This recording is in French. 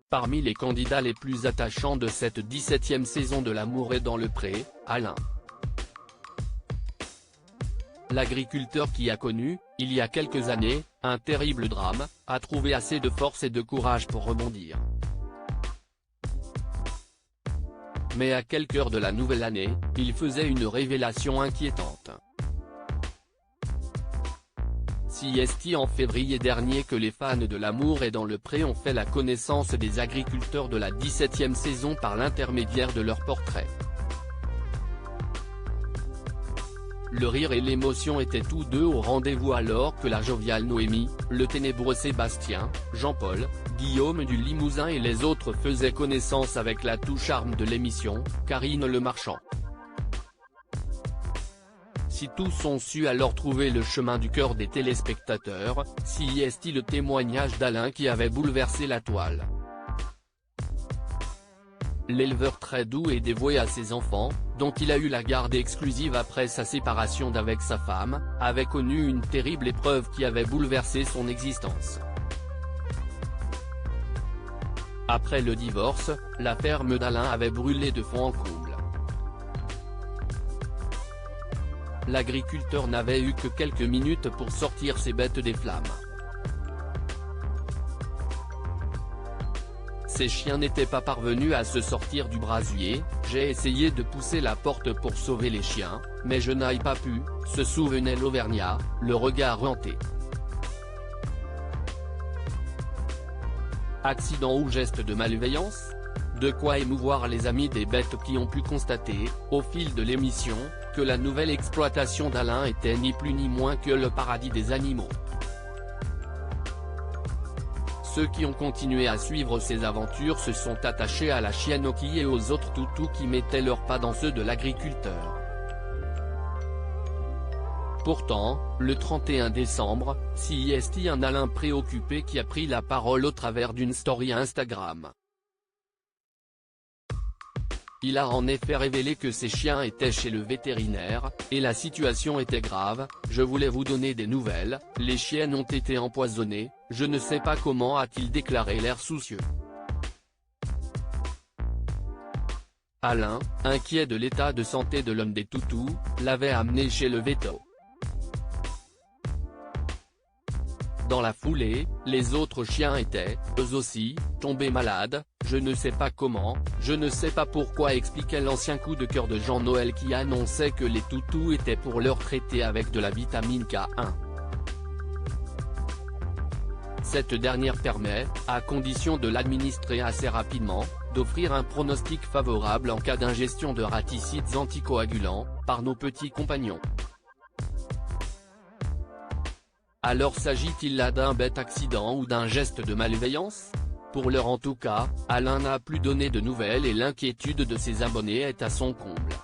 Parmi les candidats les plus attachants de cette 17e saison de L'amour est dans le pré, Alain. L'agriculteur qui a connu, il y a quelques années, un terrible drame, a trouvé assez de force et de courage pour rebondir. Mais à quelques heures de la nouvelle année, il faisait une révélation inquiétante. C'est en février dernier que les fans de L'amour est dans le pré ont fait la connaissance des agriculteurs de la 17e saison par l'intermédiaire de leurs portraits. Le rire et l'émotion étaient tous deux au rendez-vous alors que la joviale Noémie, le ténébreux Sébastien, Jean-Paul, Guillaume du Limousin et les autres faisaient connaissance avec la touche charme de l'émission, Karine Le Marchand. Si tous ont su alors trouver le chemin du cœur des téléspectateurs, c'est le témoignage d'Alain qui avait bouleversé la toile. L'éleveur très doux et dévoué à ses enfants, dont il a eu la garde exclusive après sa séparation d'avec sa femme, avait connu une terrible épreuve qui avait bouleversé son existence. Après le divorce, la ferme d'Alain avait brûlé de fond en comble. L'agriculteur n'avait eu que quelques minutes pour sortir ses bêtes des flammes. Ces chiens n'étaient pas parvenus à se sortir du brasier, j'ai essayé de pousser la porte pour sauver les chiens, mais je n'ai pas pu, se souvenait l'Auvergnat, le regard hanté. Accident ou geste de malveillance ? De quoi émouvoir les amis des bêtes qui ont pu constater, au fil de l'émission, que la nouvelle exploitation d'Alain était ni plus ni moins que le paradis des animaux. Ceux qui ont continué à suivre ses aventures se sont attachés à la chienne Oki et aux autres toutous qui mettaient leurs pas dans ceux de l'agriculteur. Pourtant, le 31 décembre, c'est un Alain préoccupé qui a pris la parole au travers d'une story Instagram. Il a en effet révélé que ses chiens étaient chez le vétérinaire, et la situation était grave. Je voulais vous donner des nouvelles, les chiennes ont été empoisonnées, je ne sais pas comment, a-t-il déclaré l'air soucieux. Alain, inquiet de l'état de santé de l'homme des toutous, l'avait amené chez le véto. Dans la foulée, les autres chiens étaient, eux aussi, tombés malades, je ne sais pas comment, je ne sais pas pourquoi, expliquait l'ancien coup de cœur de Jean-Noël qui annonçait que les toutous étaient pour l'heure traités avec de la vitamine K1. Cette dernière permet, à condition de l'administrer assez rapidement, d'offrir un pronostic favorable en cas d'ingestion de raticides anticoagulants, par nos petits compagnons. Alors s'agit-il là d'un bête accident ou d'un geste de malveillance ? Pour l'heure en tout cas, Alain n'a plus donné de nouvelles et l'inquiétude de ses abonnés est à son comble.